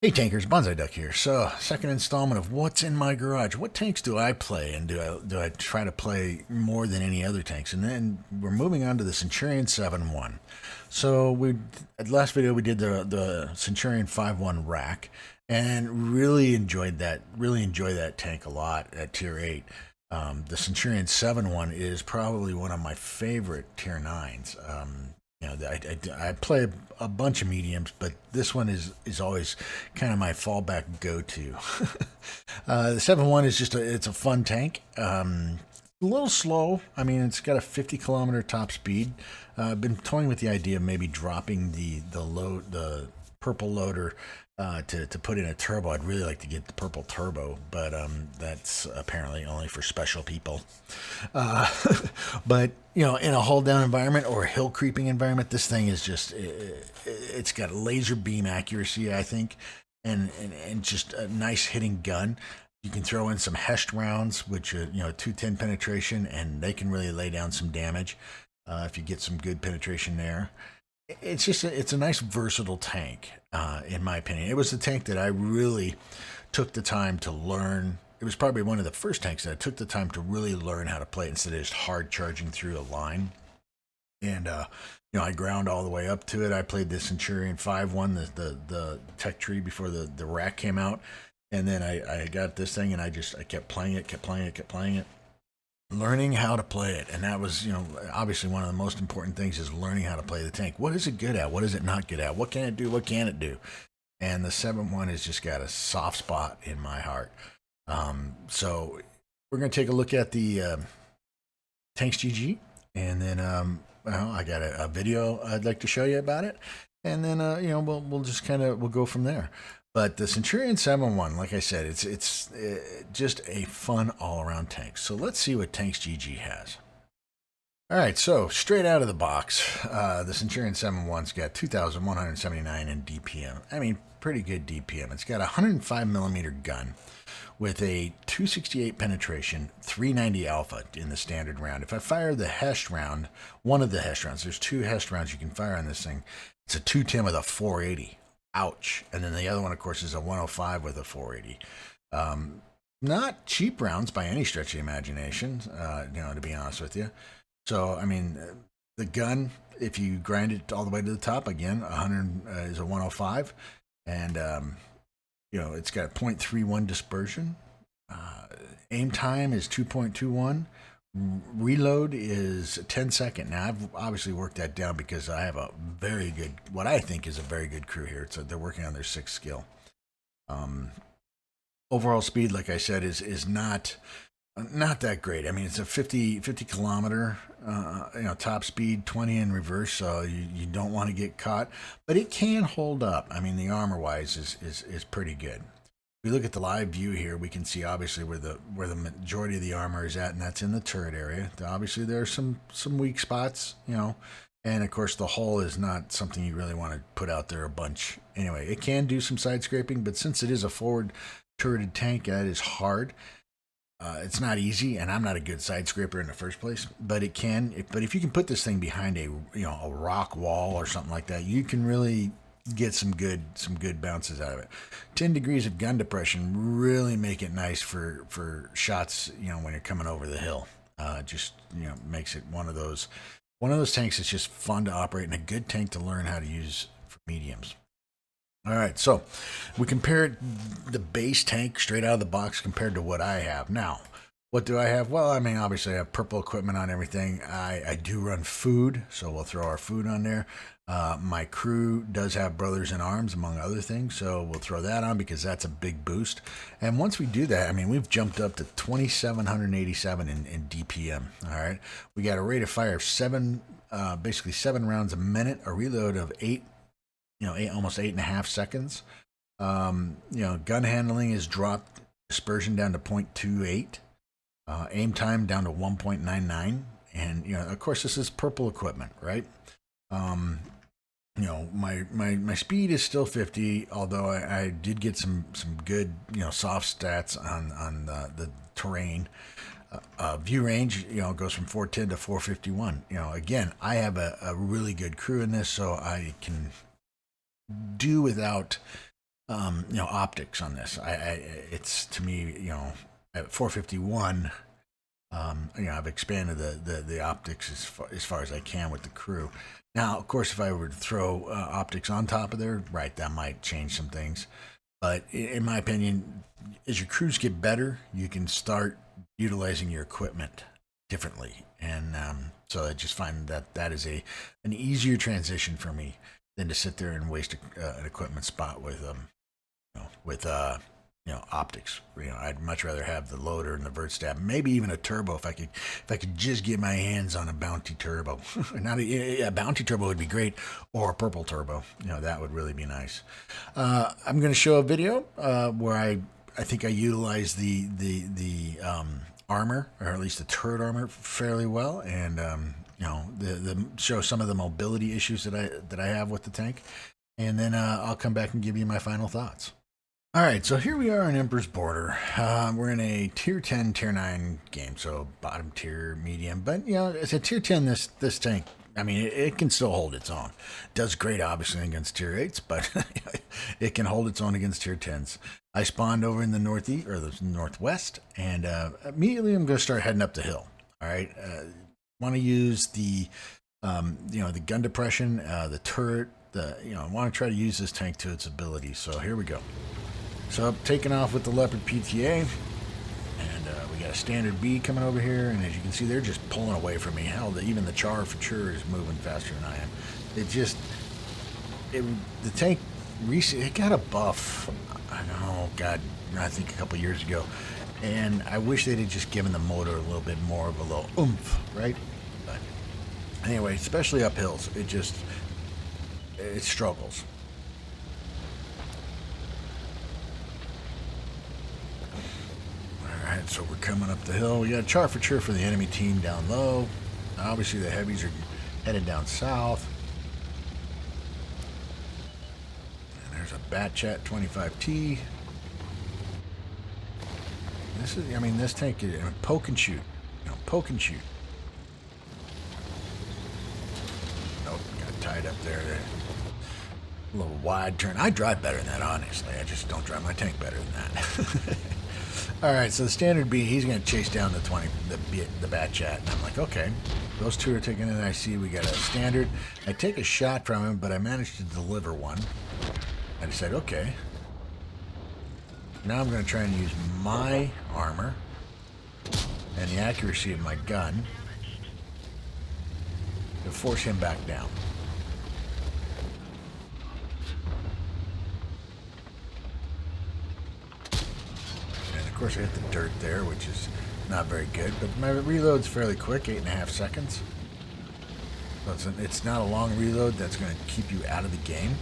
Hey tankers, Banzi Duck here. So, second installment of What's in My Garage. What tanks do I play, and do I try to play more than any other tanks? And then we're moving on to the Centurion 7-1. So we at last video we did the Centurion 5-1 rack, and really enjoyed that. Really enjoy that tank a lot at tier 8. The Centurion 7-1 is probably one of my favorite tier 9s. I play a bunch of mediums, but this one is always kind of my fallback go-to. The 7-1 is it's a fun tank. A little slow. I mean, it's got a 50-kilometer top speed. I've been toying with the idea of maybe dropping the purple loader to put in a turbo. I'd really like to get the purple turbo, but that's apparently only for special people. Uh, but in a hold down environment or a hill creeping environment, this thing is it's got laser beam accuracy, I think, and just a nice hitting gun. You can throw in some Hesht rounds, which are 210 penetration, and they can really lay down some damage if you get some good penetration there. It's a nice versatile tank, in my opinion. It was the tank that I really took the time to learn. It was probably one of the first tanks that I took the time to really learn how to play instead of just hard charging through a line. And I ground all the way up to it. I played the Centurion 5-1, the tech tree before the rack came out, and then I got this thing and I kept playing it, kept playing it, learning how to play it. And that was, obviously one of the most important things is learning how to play the tank. What is it good at? What is it not good at? What can it do? What can it do? And the 7-1 has just got a soft spot in my heart. So we're going to take a look at the Tanks GG, and then I got a video I'd like to show you about it, and then we'll just we'll go from there. But the Centurion 7-1, like I said, it's just a fun all-around tank. So let's see what Tanks GG has. All right, so straight out of the box, the Centurion 7-1's got 2,179 in DPM. I mean, pretty good DPM. It's got a 105 millimeter gun with a 268 penetration, 390 alpha in the standard round. If I fire the Hesht round, one of the Hesht rounds, there's two Hesht rounds you can fire on this thing. It's a 210 with a 480. Ouch. And then the other one, of course, is a 105 with a 480. Not cheap rounds by any stretch of the imagination, to be honest with you. So, I mean, the gun, if you grind it all the way to the top, again, 100 is a 105. And, it's got a 0.31 dispersion. Aim time is 2.21. Reload is 10 second. Now, I've obviously worked that down because I have a very good, what I think is a very good crew here. So they're working on their 6th skill. Overall speed, like I said, is not that great. I mean, it's a 50 kilometer, top speed, 20 in reverse, so you don't want to get caught, but it can hold up. I mean, the armor wise is pretty good. If we look at the live view here, we can see obviously where the majority of the armor is at, and that's in the turret area. Obviously, there are some weak spots, and of course the hull is not something you really want to put out there a bunch. Anyway, it can do some side scraping, but since it is a forward turreted tank, that is hard. It's not easy, and I'm not a good side scraper in the first place, but it can. But if you can put this thing behind a rock wall or something like that, you can really get some good bounces out of it. 10 degrees of gun depression really make it nice for shots. When you're coming over the hill, just makes it one of those tanks that's just fun to operate and a good tank to learn how to use for mediums. All right, so we compared the base tank straight out of the box compared to what I have. Now, what do I have? Well, I mean, obviously I have purple equipment on everything. I do run food, so we'll throw our food on there. My crew does have Brothers in Arms, among other things, so we'll throw that on because that's a big boost. And once we do that, I mean, we've jumped up to 2,787 in DPM, all right? We got a rate of fire of basically 7 rounds a minute, a reload of 8, almost 8.5 seconds. Gun handling is dropped, dispersion down to 0.28, aim time down to 1.99, and of course this is purple equipment, right? My speed is still 50, although I did get some good soft stats on the terrain. View range, goes from 410 to 451. Again, I have a really good crew in this, so I can do without optics on this. It's to me, at 451. I've expanded the optics as far as I can with the crew. Now, of course, if I were to throw optics on top of there, right, that might change some things. But in my opinion, as your crews get better, you can start utilizing your equipment differently. And so I just find that is an easier transition for me than to sit there and waste an equipment spot with optics. I'd much rather have the loader and the vert stab, maybe even a turbo if I could just get my hands on a bounty turbo. Not a bounty turbo would be great, or a purple turbo. That would really be nice. I'm going to show a video where I think I utilize the armor, or at least the turret armor, fairly well, and the show some of the mobility issues that I have with the tank, and then I'll come back and give you my final thoughts. All right, so here we are in Emperor's Border. We're in a tier 10, tier 9 game, so bottom tier, medium. But, it's a tier 10, this tank. I mean, it can still hold its own. It does great, obviously, against tier 8s, but it can hold its own against tier 10s. I spawned over in the northeast, or the northwest, and immediately I'm going to start heading up the hill. All right, want to use the gun depression, the turret, I want to try to use this tank to its ability. So here we go. So I'm taking off with the Leopard PTA, and we got a standard B coming over here, and as you can see, they're just pulling away from me. Hell, even the Char for sure is moving faster than I am. The tank recently, it got a buff, I think a couple years ago, and I wish they'd have just given the motor a little bit more of a little oomph, right? But anyway, especially up hills, it struggles. Alright, so we're coming up the hill. We got a char for sure for the enemy team down low. Obviously the heavies are headed down south. And there's a Bat Chat 25T. This tank is poke and shoot. Poke and shoot. Nope, got tied up there. A little wide turn. I drive better than that, honestly. I just don't drive my tank better than that. All right, so the standard B, he's going to chase down the Bat Chat, and I'm like, okay, those two are taking it. I see we got a standard. I take a shot from him, but I managed to deliver one. I decided, okay, now I'm going to try and use my armor and the accuracy of my gun to force him back down. Of course, I hit the dirt there, which is not very good, but my reload's fairly quick, 8.5 seconds. So it's not a long reload that's going to keep you out of the game.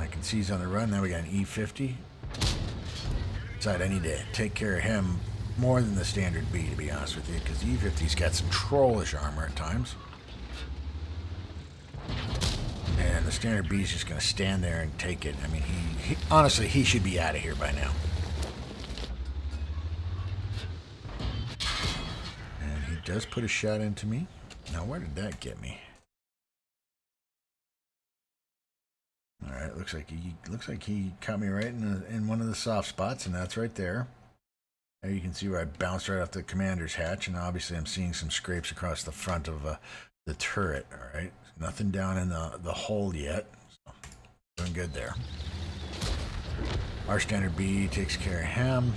I can see he's on the run. Now we got an E50. Decided I need to take care of him more than the standard B, to be honest with you, because the E50's got some trollish armor at times. And the standard B is just going to stand there and take it. I mean, honestly, he should be out of here by now. Does put a shot into me. Now, where did that get me? All right, looks like he caught me right in one of the soft spots, and that's right there. There you can see where I bounced right off the commander's hatch, and obviously I'm seeing some scrapes across the front of the turret. All right, nothing down in the hole yet. So, doing good there. Our standard B takes care of him.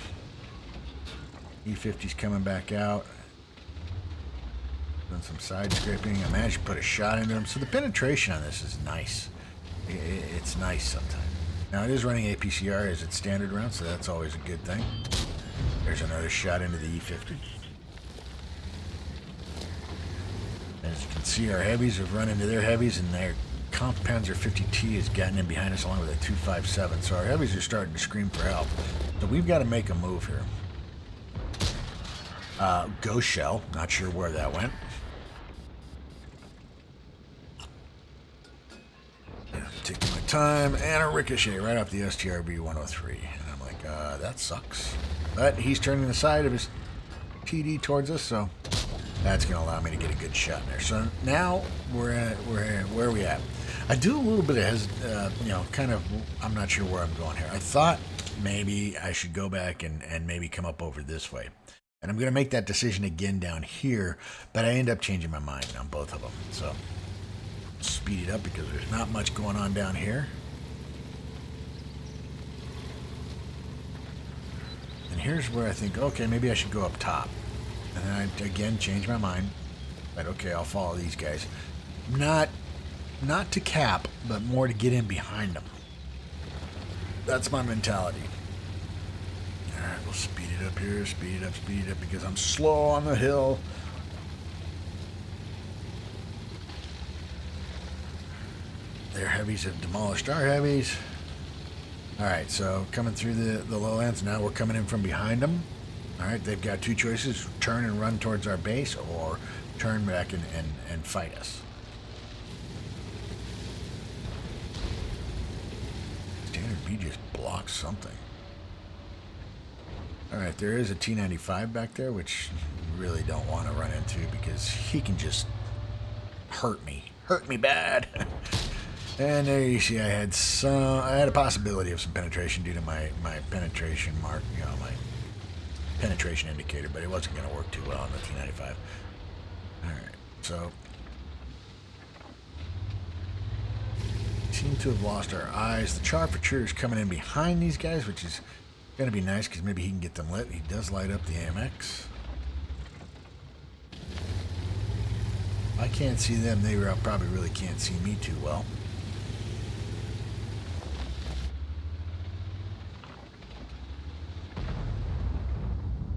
E50's coming back out. Done some side scraping. I managed to put a shot into him. So the penetration on this is nice. It's nice sometimes. Now it is running APCR as its standard round, so that's always a good thing. There's another shot into the E50. As you can see, our heavies have run into their heavies, and their Comp Panzer 50T has gotten in behind us along with a 257. So our heavies are starting to scream for help. So we've got to make a move here. Ghost shell. Not sure where that went. Taking my time, and a ricochet right off the STRB 103. And I'm like, that sucks. But he's turning the side of his TD towards us, so That's going to allow me to get a good shot in there. So now we're where are we at? I do a little bit of, kind of, I'm not sure where I'm going here. I thought maybe I should go back and maybe come up over this way. And I'm going to make that decision again down here, but I end up changing my mind on both of them. So speed it up because there's not much going on down here. And here's where I think, okay, maybe I should go up top. And then I, again, change my mind. But okay, I'll follow these guys. Not to cap, but more to get in behind them. That's my mentality. Alright, we'll speed it up here. Speed it up, because I'm slow on the hill. Their heavies have demolished our heavies. Alright, so coming through the lowlands. Now we're coming in from behind them. Alright, they've got two choices. Turn and run towards our base, or turn back and fight us. Standard B just blocked something. Alright, there is a T-95 back there, which you really don't want to run into because he can just hurt me. Hurt me bad. And there you see I had a possibility of some penetration due to my penetration mark, my penetration indicator, but it wasn't going to work too well on the T-95. Alright, so seem to have lost our eyes. The Charfouture is coming in behind these guys, which is going to be nice because maybe he can get them lit. He does light up the AMX. I can't see them. They probably really can't see me too well.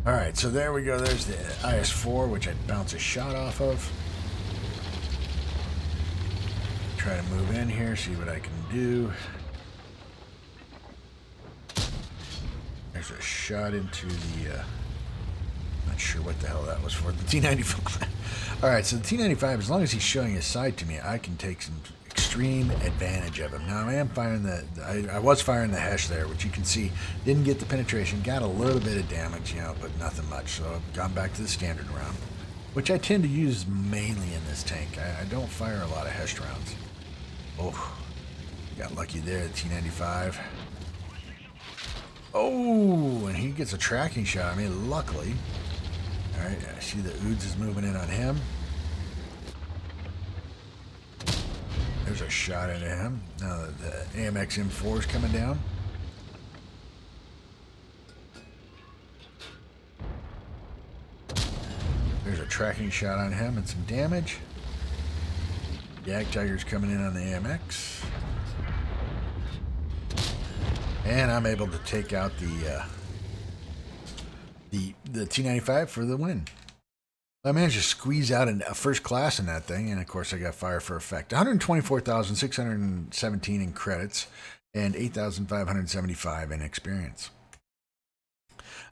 Alright, so there we go. There's the IS-4, which I'd bounce a shot off of. Try to move in here, see what I can do. There's a shot into the, not sure what the hell that was for. The T-95. Alright, so the T-95, as long as he's showing his side to me, I can take some extreme advantage of him. Now, I am firing I was firing the Hesh there, which you can see didn't get the penetration, got a little bit of damage, but nothing much. So I've gone back to the standard round, which I tend to use mainly in this tank. I don't fire a lot of Hesh rounds. Oh, got lucky there, the T-95. Oh, and he gets a tracking shot. I mean, luckily. All right, I see the Oods is moving in on him. There's a shot into him. Now the AMX M4 is coming down. There's a tracking shot on him and some damage. Yak Tiger's coming in on the AMX. And I'm able to take out the T-95 for the win. I managed to squeeze out a first class in that thing, and of course I got fire for effect. 124,617 in credits and 8,575 in experience.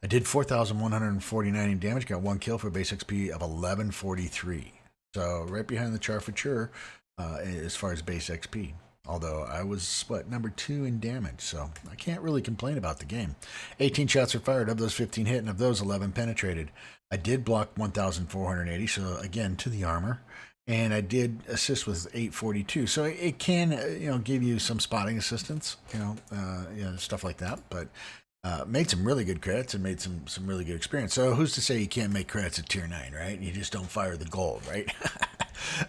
I did 4,149 in damage, got one kill for a base XP of 1143. So right behind the Charfouture as far as base XP. Although I was, number 2 in damage, so I can't really complain about the game. 18 shots were fired, of those 15 hit, and of those 11 penetrated. I did block 1,480, so again, to the armor. And I did assist with 842, so it can, give you some spotting assistance, stuff like that. But made some really good credits and made some really good experience. So who's to say you can't make credits at tier 9, right? You just don't fire the gold, right?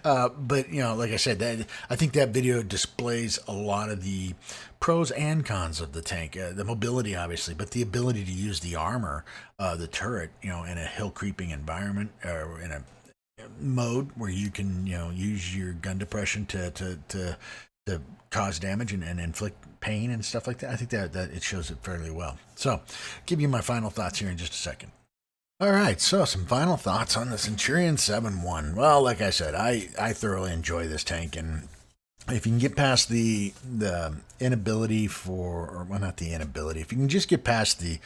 But like I said, I think that video displays a lot of the pros and cons of the tank. The mobility, obviously, but the ability to use the armor, the turret, in a hill creeping environment or in a mode where you can, use your gun depression to cause damage and inflict pain and stuff like that. I think that it shows it fairly well. So, give you my final thoughts here in just a second. All right, so some final thoughts on the Centurion 7-1. Well, like I said, I thoroughly enjoy this tank, and if you can get past the inability not the inability, if you can just get past the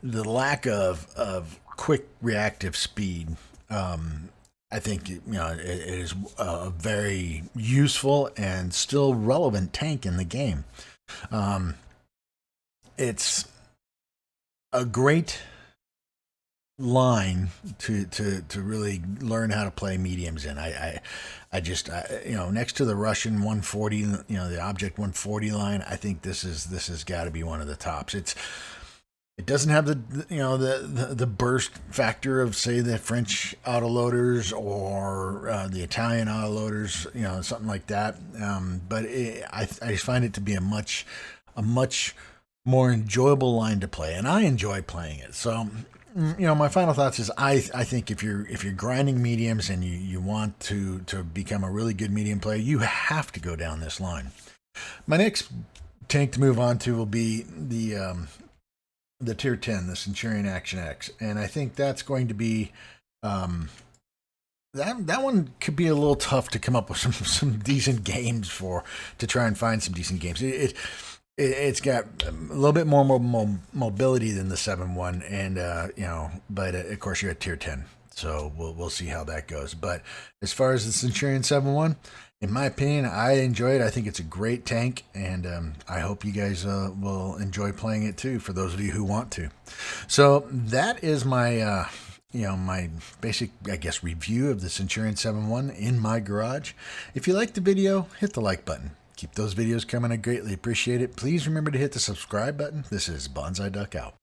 lack of quick reactive speed, I think it is a very useful and still relevant tank in the game. It's a great line to really learn how to play mediums in. Next to the Russian 140, the Object 140 line, I think this has got to be one of the tops. It doesn't have the burst factor of, say, the French autoloaders or the Italian autoloaders, something like that. I find it to be a much more enjoyable line to play, and I enjoy playing it. So, my final thoughts is I think if you're grinding mediums and you want to become a really good medium player, you have to go down this line. My next tank to move on to will be the tier 10, the Centurion Action X, and I think that's going to be that one could be a little tough to come up with some decent games to try and find some decent games. It's got a little bit more mobility than the 7.1, and but of course you're at tier 10, so we'll see how that goes. But as far as the Centurion 7.1, in my opinion, I enjoy it. I think it's a great tank, and I hope you guys will enjoy playing it too, for those of you who want to. So that is my my basic, I guess, review of the Centurion 7.1 in my garage. If you liked the video, hit the like button. Keep those videos coming. I greatly appreciate it. Please remember to hit the subscribe button. This is Banzi Duck out.